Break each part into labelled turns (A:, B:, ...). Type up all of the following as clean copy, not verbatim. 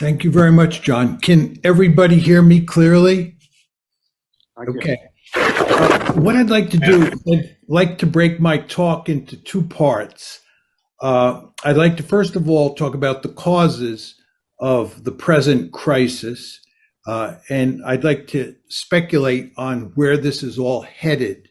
A: Thank you very much, John. Can everybody hear me clearly?
B: I can.
A: Okay. What I'd like to do, I'd like to break my talk into two parts. I'd like to first of all talk about the causes of the present crisis, and I'd like to speculate on where this is all headed.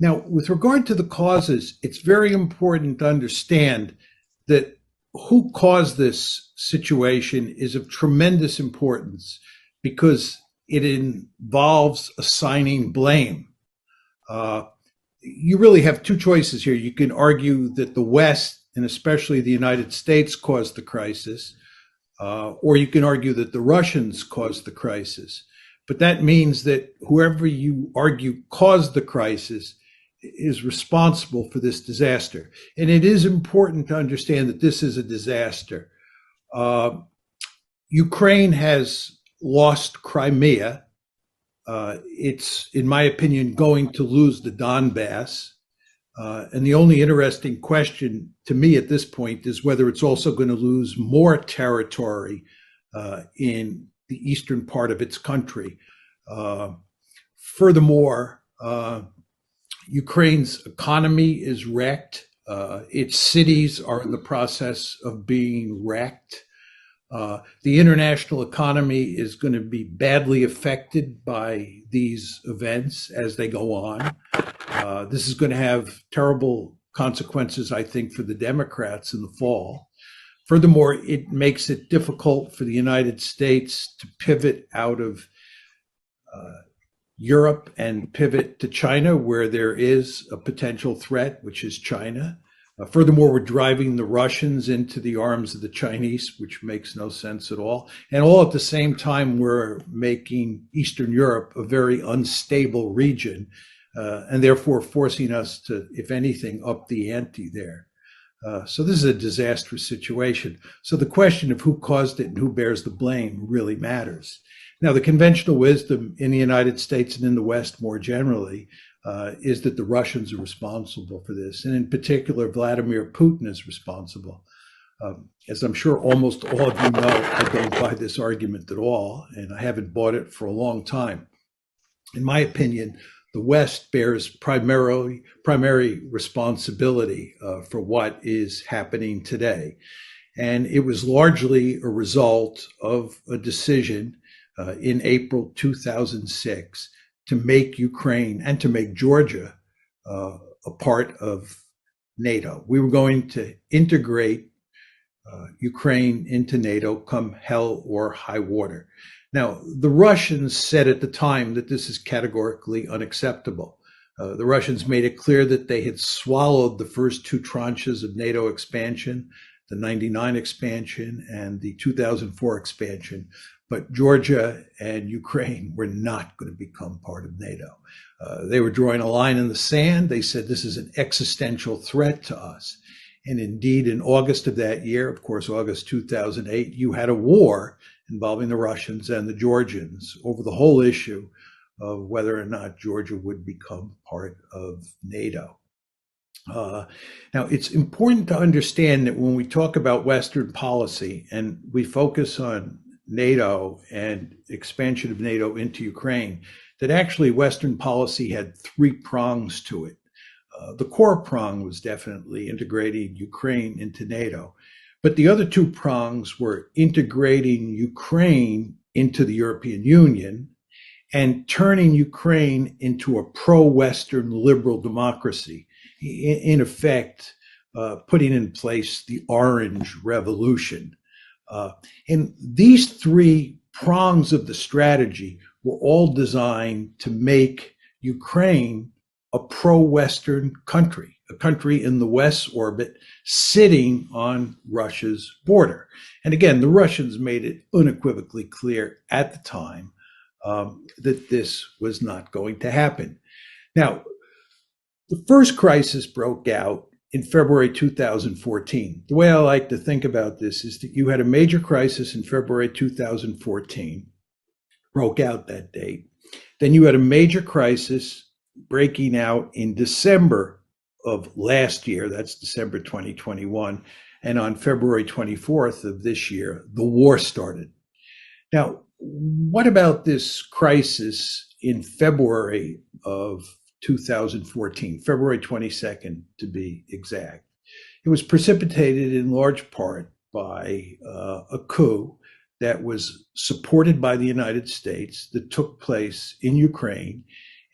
A: Now, with regard to the causes, it's very important to understand that who caused this situation is of tremendous importance because it involves assigning blame. Uh, you really have two choices here. You can argue that the West, and especially the United States, caused the crisis, or you can argue that the Russians caused the crisis. But that means that whoever you argue caused the crisis is responsible for this disaster. And it is important to understand that this is a disaster. Uh, Ukraine has lost Crimea. It's, in my opinion, going to lose the Donbass. And the only interesting question to me at this point is whether it's also going to lose more territory in the eastern part of its country. Furthermore, Ukraine's economy is wrecked. Its cities are in the process of being wrecked. The international economy is going to be badly affected by these events as they go on. This is going to have terrible consequences, I think, for the Democrats in the fall. Furthermore, it makes it difficult for the United States to pivot out of Europe and pivot to China, where there is a potential threat, which is China. Furthermore, we're driving the Russians into the arms of the Chinese, which makes no sense at all. And all at the same time, we're making Eastern Europe a very unstable region, and therefore forcing us to, if anything, up the ante there. So this is a disastrous situation. So the question of who caused it and who bears the blame really matters. Now, the conventional wisdom in the United States and in the West more generally is that the Russians are responsible for this. And in particular, Vladimir Putin is responsible. As I'm sure almost all of you know, I don't buy this argument at all, and I haven't bought it for a long time. In my opinion, the West bears primary responsibility for what is happening today. And it was largely a result of a decision in April 2006 to make Ukraine and to make Georgia a part of NATO. We were going to integrate Ukraine into NATO come hell or high water. Now, the Russians said at the time that this is categorically unacceptable. The Russians made it clear that they had swallowed the first two tranches of NATO expansion, the 99 expansion and the 2004 expansion. But Georgia and Ukraine were not going to become part of NATO. They were drawing a line in the sand. They said this is an existential threat to us. And indeed, in August of that year, of course, August 2008, you had a war involving the Russians and the Georgians over the whole issue of whether or not Georgia would become part of NATO. Now, it's important to understand that when we talk about Western policy and we focus on NATO and expansion of NATO into Ukraine, that actually Western policy had three prongs to it. The core prong was definitely integrating Ukraine into NATO, but the other two prongs were integrating Ukraine into the European Union and turning Ukraine into a pro-Western liberal democracy, in effect, putting in place the Orange Revolution. And these three prongs of the strategy were all designed to make Ukraine a pro-Western country, a country in the West's orbit sitting on Russia's border. And again, the Russians made it unequivocally clear at the time that this was not going to happen. Now, the first crisis broke out in February 2014. The way I like to think about this is that you had a major crisis in February 2014, broke out that date. Then you had a major crisis breaking out in December of last year, that's December 2021. And on February 24th of this year, the war started. Now, what about this crisis in February of 2014, February 22nd to be exact? It was precipitated in large part by a coup that was supported by the United States that took place in Ukraine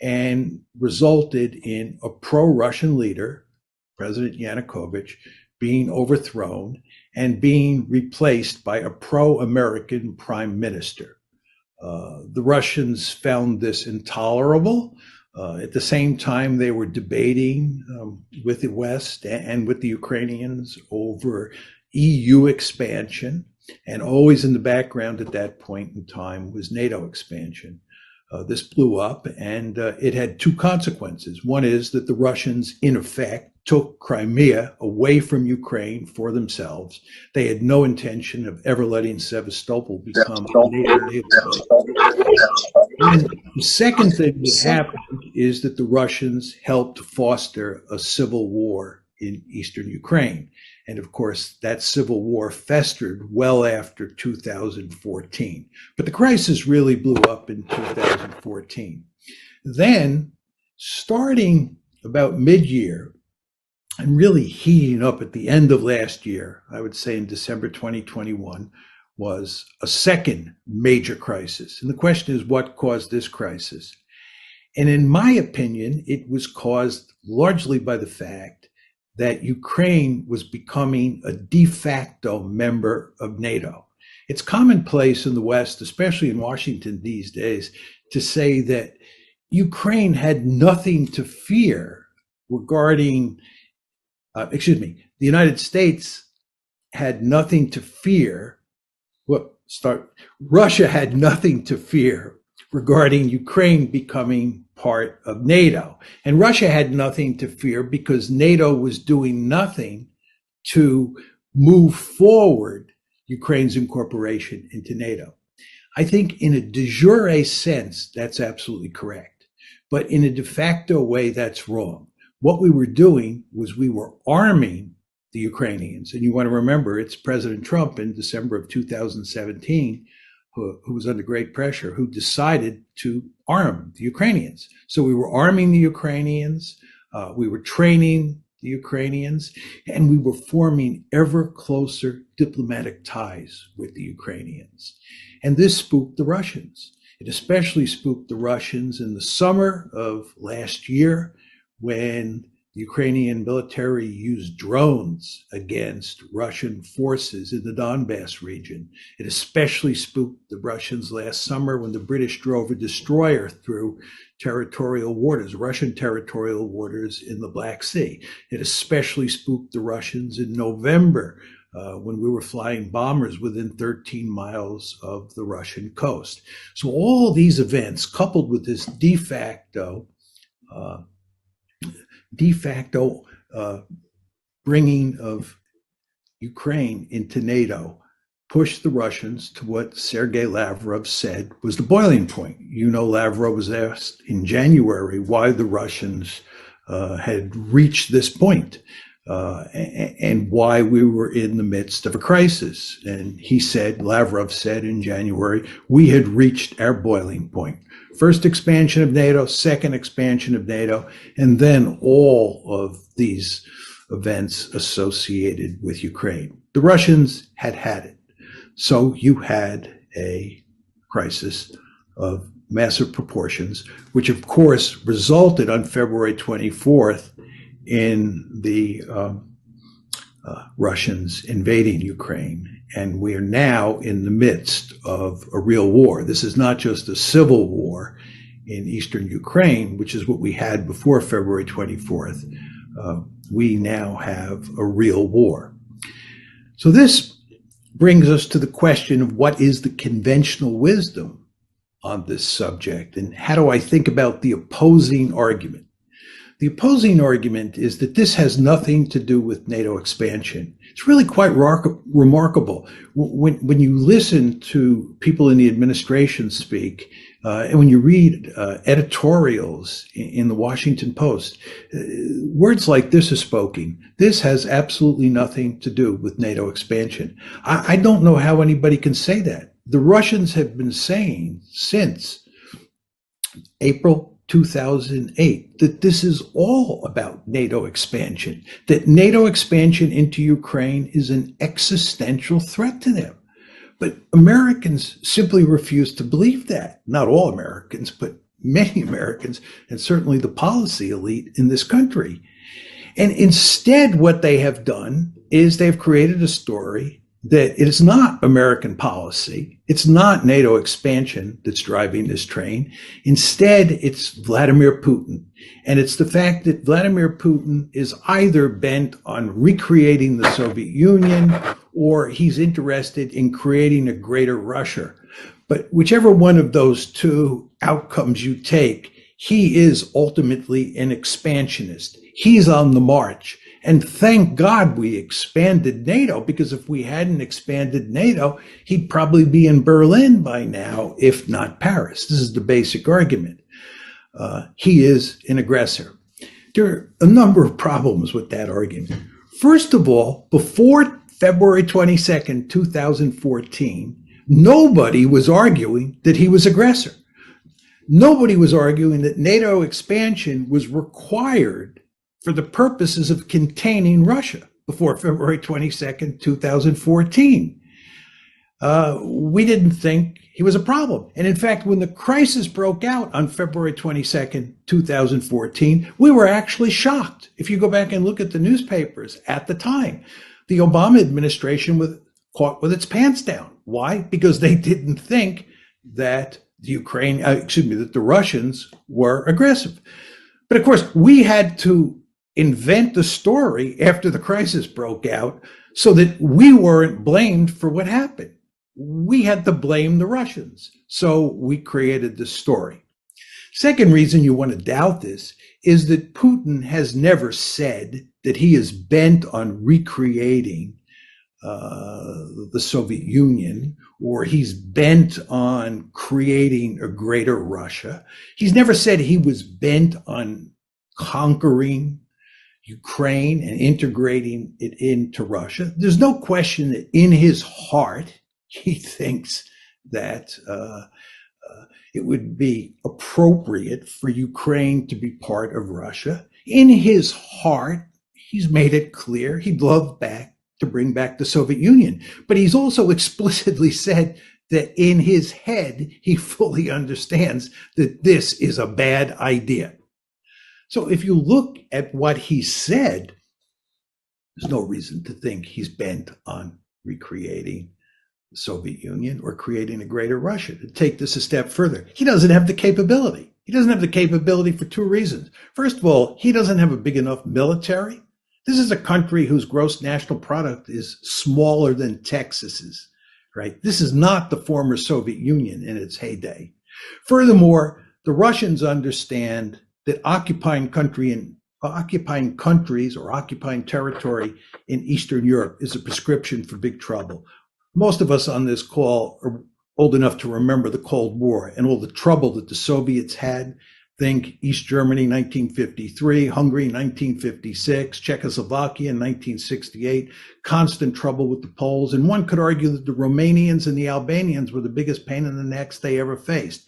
A: and resulted in a pro-Russian leader, President Yanukovych, being overthrown and being replaced by a pro-American prime minister. The Russians found this intolerable. At the same time, they were debating with the West and with the Ukrainians over EU expansion. And always in the background at that point in time was NATO expansion. This blew up, and it had two consequences. One is that the Russians, in effect, took Crimea away from Ukraine for themselves. They had no intention of ever letting Sevastopol become a NATO state. And the second thing that happened is that the Russians helped foster a civil war in eastern Ukraine. And of course, that civil war festered well after 2014. But the crisis really blew up in 2014. Then, starting about mid-year, and really heating up at the end of last year, I would say in December 2021, was a second major crisis. And the question is, what caused this crisis? And in my opinion, it was caused largely by the fact that Ukraine was becoming a de facto member of NATO. It's commonplace in the West, especially in Washington these days, to say that Ukraine had nothing to fear regarding, the United States had nothing to fear. Russia had nothing to fear regarding Ukraine becoming part of NATO. And Russia had nothing to fear because NATO was doing nothing to move forward Ukraine's incorporation into NATO. I think in a de jure sense, that's absolutely correct. But in a de facto way, that's wrong. What we were doing was we were arming the Ukrainians. And you want to remember, it's President Trump in December of 2017 who was under great pressure, who decided to arm the Ukrainians. So we were arming the Ukrainians, we were training the Ukrainians, and we were forming ever closer diplomatic ties with the Ukrainians. And this spooked the Russians. It especially spooked the Russians in the summer of last year when the Ukrainian military used drones against Russian forces in the Donbass region. It especially spooked the Russians last summer when the British drove a destroyer through territorial waters, Russian territorial waters in the Black Sea. It especially spooked the Russians in November when we were flying bombers within 13 miles of the Russian coast. So all these events, coupled with this de facto bringing of Ukraine into NATO, pushed the Russians to what Sergei Lavrov said was the boiling point. You know, Lavrov was asked in January why the Russians had reached this point and why we were in the midst of a crisis. And he said, Lavrov said in January, we had reached our boiling point. First expansion of NATO, second expansion of NATO, and then all of these events associated with Ukraine. The Russians had had it. So you had a crisis of massive proportions, which of course resulted on February 24th in the Russians invading Ukraine. And we are now in the midst of a real war. This is not just a civil war in eastern Ukraine, which is what we had before February 24th. We now have a real war. So this brings us to the question of what is the conventional wisdom on this subject, and how do I think about the opposing argument? The opposing argument is that this has nothing to do with NATO expansion. It's really quite remarkable. When you listen to people in the administration speak, And when you read editorials in the Washington Post, words like this are spoken. This has absolutely nothing to do with NATO expansion. I don't know how anybody can say that. The Russians have been saying since April 2008 that this is all about NATO expansion, that NATO expansion into Ukraine is an existential threat to them. But Americans simply refuse to believe that. Not all Americans, but many Americans, and certainly the policy elite in this country. And instead, what they have done is they've created a story that it is not American policy. It's not NATO expansion that's driving this train. Instead, it's Vladimir Putin. And it's the fact that Vladimir Putin is either bent on recreating the Soviet Union or he's interested in creating a greater Russia. But whichever one of those two outcomes you take, he is ultimately an expansionist. He's on the march. And thank God we expanded NATO, because if we hadn't expanded NATO, he'd probably be in Berlin by now, if not Paris. This is the basic argument. He is an aggressor. There are a number of problems with that argument. First of all, before February 22nd, 2014, nobody was arguing that he was aggressor. Nobody was arguing that NATO expansion was required for the purposes of containing Russia before February 22nd, 2014. We didn't think he was a problem. And in fact, when the crisis broke out on February 22nd, 2014, we were actually shocked. If you go back and look at the newspapers at the time, the Obama administration was caught with its pants down. Why? Because they didn't think that that the Russians were aggressive. But of course, we had to invent the story after the crisis broke out so that we weren't blamed for what happened. We had to blame the Russians. So we created this story. Second reason you want to doubt this is that Putin has never said that he is bent on recreating the Soviet Union, or he's bent on creating a greater Russia. He's never said he was bent on conquering Ukraine and integrating it into Russia. There's no question that in his heart, he thinks that it would be appropriate for Ukraine to be part of Russia. In his heart, he's made it clear he'd love to bring back the Soviet Union. But he's also explicitly said that in his head, he fully understands that this is a bad idea. So if you look at what he said, there's no reason to think he's bent on recreating the Soviet Union or creating a greater Russia. To take this a step further, he doesn't have the capability. He doesn't have the capability for two reasons. First of all, he doesn't have a big enough military. This is a country whose gross national product is smaller than Texas's, right? This is not the former Soviet Union in its heyday. Furthermore, the Russians understand that occupying countries or occupying territory in Eastern Europe is a prescription for big trouble. Most of us on this call are old enough to remember the Cold War and all the trouble that the Soviets had. Think East Germany, 1953, Hungary, 1956, Czechoslovakia in 1968, constant trouble with the Poles. And one could argue that the Romanians and the Albanians were the biggest pain in the necks they ever faced.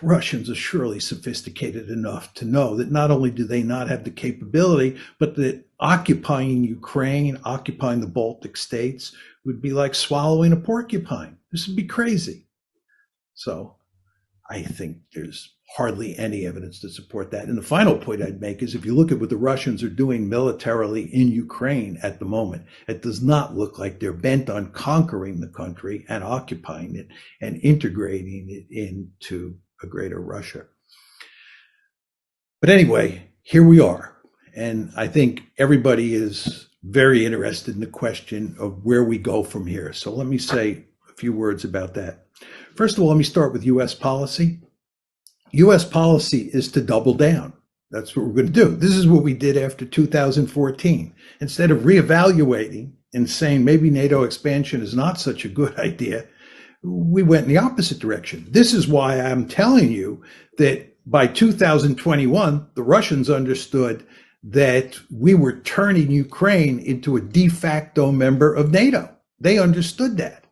A: The Russians are surely sophisticated enough to know that not only do they not have the capability, but that occupying Ukraine, occupying the Baltic states would be like swallowing a porcupine. This would be crazy. So I think there's hardly any evidence to support that. And the final point I'd make is if you look at what the Russians are doing militarily in Ukraine at the moment, it does not look like they're bent on conquering the country and occupying it and integrating it into a greater Russia. But anyway, here we are. And I think everybody is very interested in the question of where we go from here. So let me say a few words about that. First of all, let me start with U.S. policy. U.S. policy is to double down. That's what we're going to do. This is what we did after 2014. Instead of reevaluating and saying maybe NATO expansion is not such a good idea, We went in the opposite direction. This is why I'm telling you that by 2021, the Russians understood that we were turning Ukraine into a de facto member of NATO. They understood that.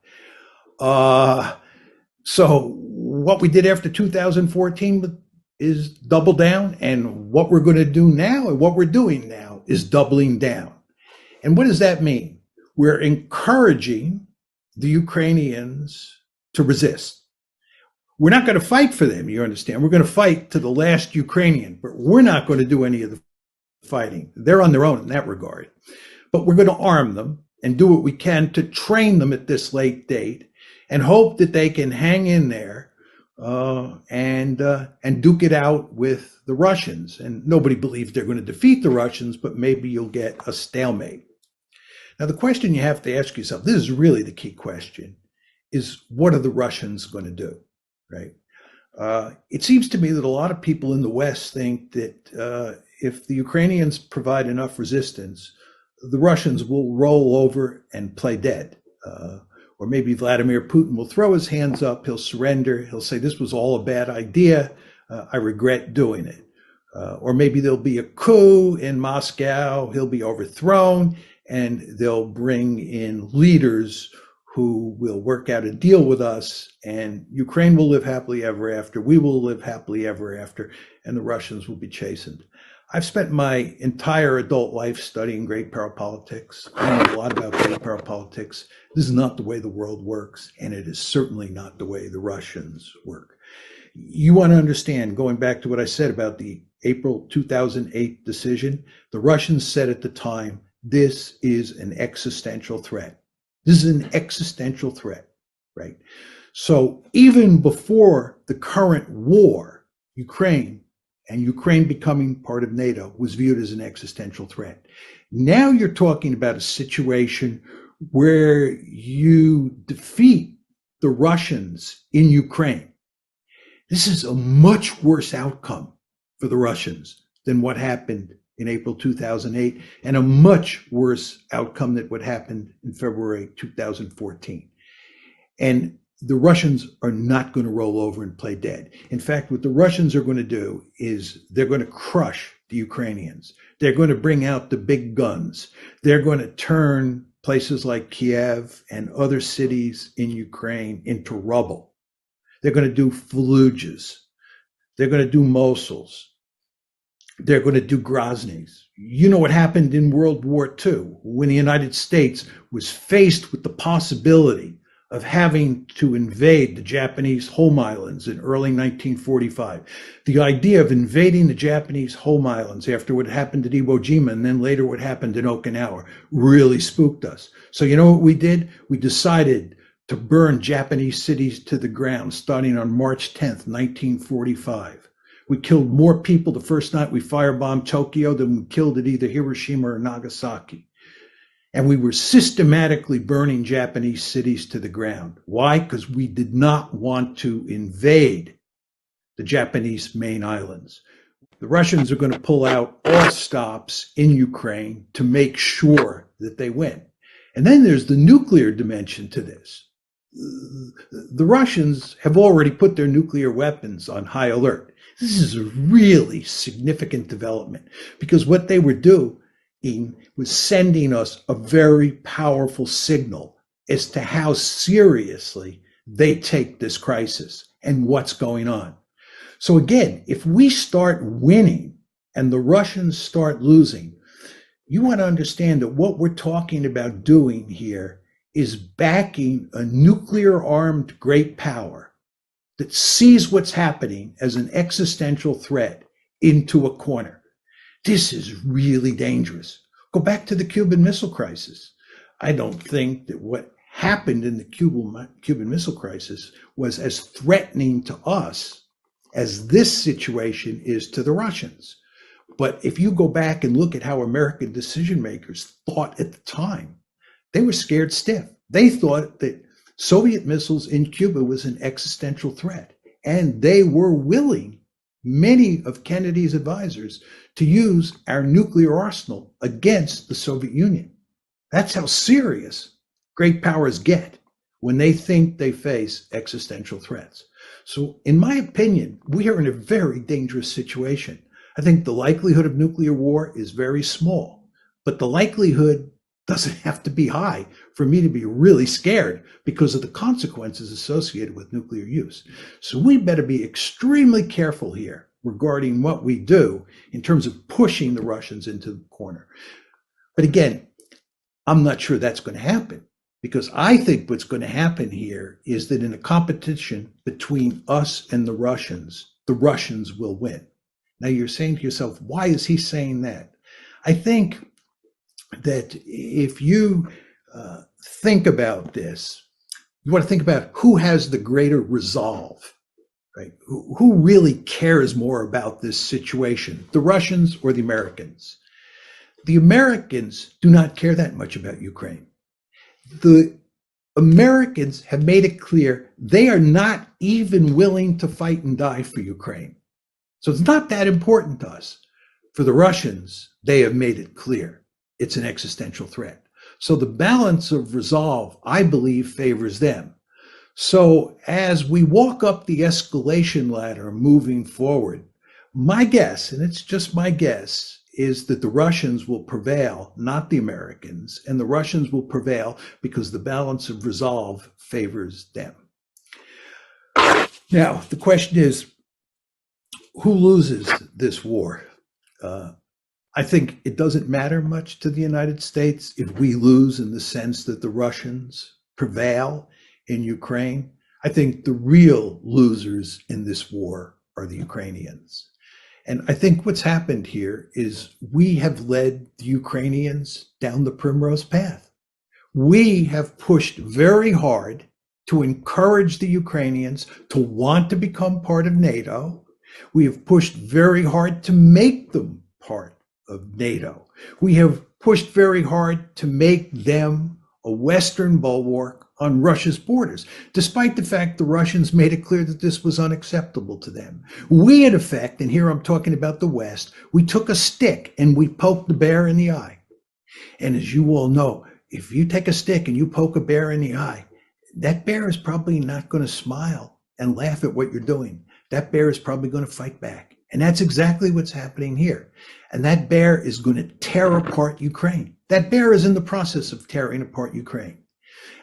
A: So what we did after 2014 is double down, and what we're going to do now and what we're doing now is doubling down. And what does that mean? We're encouraging the Ukrainians to resist. We're not going to fight for them, you understand. We're going to fight to the last Ukrainian, but we're not going to do any of the fighting. They're on their own in that regard. But we're going to arm them and do what we can to train them at this late date and hope that they can hang in there and duke it out with the Russians. And nobody believes they're going to defeat the Russians, but maybe you'll get a stalemate. Now, the question you have to ask yourself, this is really the key question, is what are the Russians going to do, right? It seems to me that a lot of people in the West think that if the Ukrainians provide enough resistance, the Russians will roll over and play dead. Or maybe Vladimir Putin will throw his hands up, he'll surrender, he'll say, this was all a bad idea, I regret doing it. Or maybe there'll be a coup in Moscow, he'll be overthrown, and they'll bring in leaders who will work out a deal with us, and Ukraine will live happily ever after, we will live happily ever after, and the Russians will be chastened. I've spent my entire adult life studying great power politics. I know a lot about great power politics. This is not the way the world works, and it is certainly not the way the Russians work. You want to understand, going back to what I said about the April 2008 decision, the Russians said at the time, this is an existential threat. This is an existential threat, right? So even before the current war, Ukraine becoming part of NATO was viewed as an existential threat. Now you're talking about a situation where you defeat the Russians in Ukraine. This is a much worse outcome for the Russians than what happened in April 2008, and a much worse outcome than what happened in February 2014. And the Russians are not going to roll over and play dead. In fact, what the Russians are going to do is they're going to crush the Ukrainians. They're going to bring out the big guns. They're going to turn places like Kiev and other cities in Ukraine into rubble. They're going to do Fallujahs. They're going to do Mosuls. They're going to do Grozny's. You know what happened in World War II when the United States was faced with the possibility of having to invade the Japanese home islands in early 1945. The idea of invading the Japanese home islands after what happened at Iwo Jima and then later what happened in Okinawa really spooked us. So you know what we did? We decided to burn Japanese cities to the ground starting on March 10th, 1945. We killed more people the first night we firebombed Tokyo than we killed at either Hiroshima or Nagasaki. And we were systematically burning Japanese cities to the ground. Why? Because we did not want to invade the Japanese main islands. The Russians are going to pull out all stops in Ukraine to make sure that they win. And then there's the nuclear dimension to this. The Russians have already put their nuclear weapons on high alert. This is a really significant development because what they were doing was sending us a very powerful signal as to how seriously they take this crisis and what's going on. So again, if we start winning and the Russians start losing, you want to understand that what we're talking about doing here is backing a nuclear-armed great power that sees what's happening as an existential threat into a corner. This is really dangerous. Go back to the Cuban Missile Crisis. I don't think that what happened in the Cuban Missile Crisis was as threatening to us as this situation is to the Russians. But if you go back and look at how American decision makers thought at the time, they were scared stiff. They thought that Soviet missiles in Cuba was an existential threat, and they were willing, many of Kennedy's advisors, to use our nuclear arsenal against the Soviet Union. That's how serious great powers get when they think they face existential threats. So, in my opinion, we are in a very dangerous situation. I think the likelihood of nuclear war is very small, but the likelihood doesn't have to be high for me to be really scared because of the consequences associated with nuclear use. So we better be extremely careful here regarding what we do in terms of pushing the Russians into the corner. But again, I'm not sure that's going to happen, because I think what's going to happen here is that in a competition between us and the Russians will win. Now you're saying to yourself, why is he saying that? I think that if you think about this, you want to think about who has the greater resolve, right? Who really cares more about this situation, the Russians or the Americans? The Americans do not care that much about Ukraine. The Americans have made it clear they are not even willing to fight and die for Ukraine. So it's not that important to us. For the Russians, they have made it clear it's an existential threat. So the balance of resolve, I believe, favors them. So as we walk up the escalation ladder moving forward, my guess, and it's just my guess, is that the Russians will prevail, not the Americans, and the Russians will prevail because the balance of resolve favors them. Now, the question is, who loses this war? I think it doesn't matter much to the United States if we lose in the sense that the Russians prevail in Ukraine. I think the real losers in this war are the Ukrainians. And I think what's happened here is we have led the Ukrainians down the primrose path. We have pushed very hard to encourage the Ukrainians to want to become part of NATO. We have pushed very hard to make them part of NATO. We have pushed very hard to make them a Western bulwark on Russia's borders, despite the fact the Russians made it clear that this was unacceptable to them. We, in effect, and here I'm talking about the West, we took a stick and we poked the bear in the eye. And as you all know, if you take a stick and you poke a bear in the eye, that bear is probably not going to smile and laugh at what you're doing. That bear is probably going to fight back. And that's exactly what's happening here. And that bear is going to tear apart Ukraine. That bear is in the process of tearing apart Ukraine.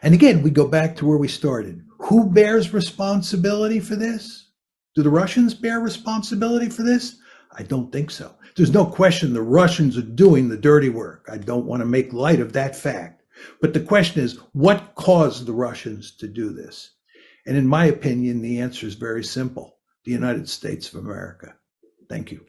A: And again, we go back to where we started. Who bears responsibility for this? Do the Russians bear responsibility for this? I don't think so. There's no question the Russians are doing the dirty work. I don't want to make light of that fact. But the question is, what caused the Russians to do this? And in my opinion, the answer is very simple: the United States of America. Thank you.